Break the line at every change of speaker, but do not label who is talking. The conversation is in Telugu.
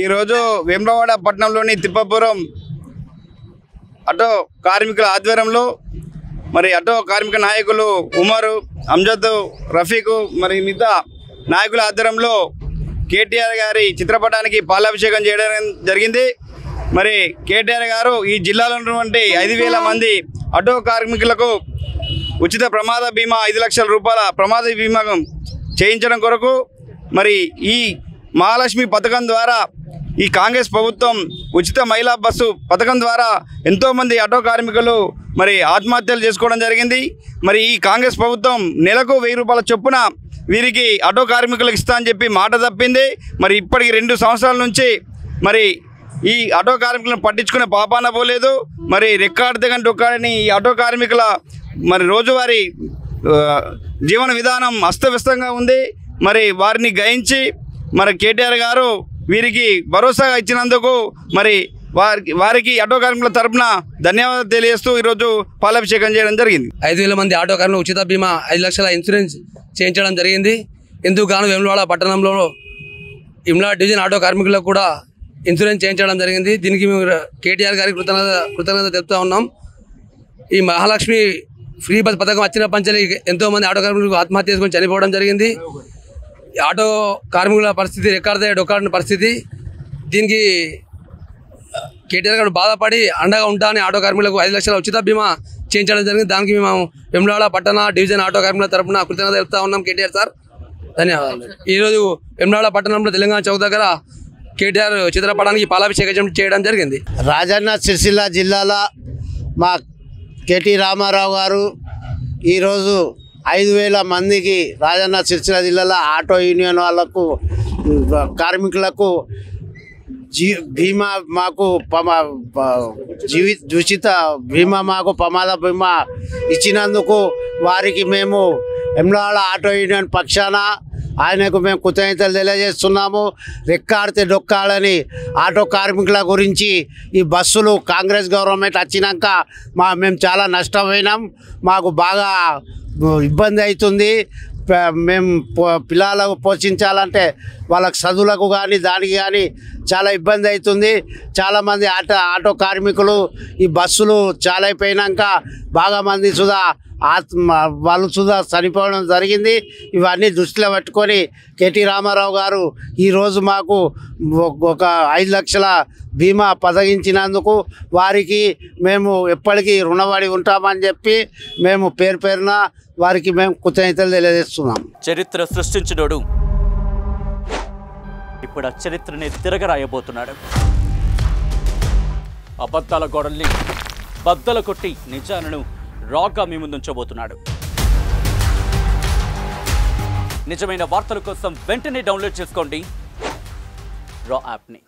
ఈరోజు వేములవాడ పట్టణంలోని తిప్పపురం ఆటో కార్మికుల ఆధ్వర్యంలో మరి ఆటో కార్మిక నాయకులు ఉమరు, అంజద్, రఫీకు మరి మిగతా నాయకుల ఆధ్వర్యంలో కేటీఆర్ గారి చిత్రపటానికి పాలాభిషేకం చేయడం జరిగింది. మరి కేటీఆర్ గారు ఈ జిల్లాలో ఉన్నటువంటి 5,000 మంది ఆటో కార్మికులకు ఉచిత ప్రమాద బీమా 5 లక్షల రూపాయల ప్రమాద బీమా చేయించడం కొరకు మరి ఈ మహాలక్ష్మి పథకం ద్వారా ఈ కాంగ్రెస్ ప్రభుత్వం ఉచిత మహిళా బస్సు పథకం ద్వారా ఎంతోమంది ఆటో కార్మికులు మరి ఆత్మహత్యలు చేసుకోవడం జరిగింది. మరి ఈ కాంగ్రెస్ ప్రభుత్వం నెలకు 1000 రూపాయల చొప్పున వీరికి ఆటో కార్మికులకు ఇస్తా అని చెప్పి మాట తప్పింది. మరి ఇప్పటికి 2 సంవత్సరాల నుంచి మరి ఈ ఆటో కార్మికులను పట్టించుకునే పాపాన పోలేదు. మరి రెక్కాడితే కానీ డొక్కాడని ఈ ఆటో కార్మికుల మరి రోజువారీ జీవన విధానం అస్తవ్యస్తంగా ఉంది. మరి వారిని గ్రహించి మరి కేటీఆర్ గారు వీరికి భరోసా ఇచ్చినందుకు మరి వారికి ఆటో కార్మికుల తరపున ధన్యవాదాలు తెలియజేస్తూ ఈరోజు పాలాభిషేకం చేయడం జరిగింది.
5,000 మంది ఆటో కార్మికులు ఉచిత బీమా 5 లక్షల ఇన్సూరెన్స్ చేయించడం జరిగింది. ఇందుకు గాను వేములవాడ పట్టణంలో ఇమ్లా డివిజన్ ఆటో కార్మికులకు కూడా ఇన్సూరెన్స్ చేయించడం జరిగింది. దీనికి మేము కేటీఆర్ గారికి కృతజ్ఞత తెలుపుతూ ఉన్నాం. ఈ మహాలక్ష్మి ఫ్రీ బస్ పథకం వచ్చిన పంచలి ఎంతోమంది ఆటో కార్మికులకు ఆత్మహత్య చేసుకొని చనిపోవడం జరిగింది. ఆటో కార్మికుల పరిస్థితి రెక్కాడితే డొక్కాడిన పరిస్థితి. దీనికి కేటీఆర్ గారు బాధపడి అండగా ఉంటానని ఆటో కార్మికులకు 5 లక్షల ఉచిత బీమా చేయించడం జరిగింది. దానికి మేము వేములవాడ పట్టణ డివిజన్ ఆటో కార్మికుల తరఫున కృతజ్ఞత తెలుపుతా ఉన్నాం. కేటీఆర్ సార్ ధన్యవాదాలు. ఈరోజు వేములవాడ పట్టణంలో తెలంగాణ చౌక్ దగ్గర కేటీఆర్ చిత్రపటానికి పాలాభిషేకం చేయడం జరిగింది.
రాజన్న సిరిసిల్ల జిల్లాలో మా కేటీ రామారావు గారు ఈరోజు 5,000 మందికి రాజన్న సిరిసిల్ల జిల్లాలో ఆటో యూనియన్ వాళ్ళకు కార్మికులకు బీమా మాకు ఉచిత బీమా మాకు ప్రమాద బీమా ఇచ్చినందుకు వారికి మేము వేములవాడ ఆటో యూనియన్ పక్షాన ఆయనకు మేము కృతజ్ఞతలు తెలియజేస్తున్నాము. రెక్కాడితే డొక్కాడని ఆటో కార్మికుల గురించి ఈ బస్సులు కాంగ్రెస్ గవర్నమెంట్ వచ్చినాక మేము చాలా నష్టపోయినాం. మాకు బాగా ఇబ్బంది అవుతుంది. మేము పిల్లలకు పోషించాలంటే వాళ్ళకి చదువులకు కానీ దానికి కానీ చాలా ఇబ్బంది అవుతుంది. చాలామంది ఆటో కార్మికులు ఈ బస్సులు చాలా అయిపోయినాక బాగా మంది సుధా వాళ్ళు సుధా చనిపోవడం జరిగింది. ఇవన్నీ దృష్టిలో పెట్టుకొని కేటీ రామారావు గారు ఈరోజు మాకు ఒక 5 లక్షల బీమా పదగించినందుకు వారికి మేము ఎప్పటికీ రుణపడి ఉంటామని చెప్పి మేము పేరున వారికి మేము కృతజ్ఞతలు తెలియజేస్తున్నాం.
చరిత్ర సృష్టించినోడు ఇప్పుడు ఆ చరిత్రని తిరగరాయబోతున్నాడు. అబద్ధాల గోడల్ని బద్దలు కొట్టి నిజాలను రాగా మీ ముందుంచబోతున్నాడు. నిజమైన వార్తల కోసం వెంటనే డౌన్లోడ్ చేసుకోండి రా యాప్ని.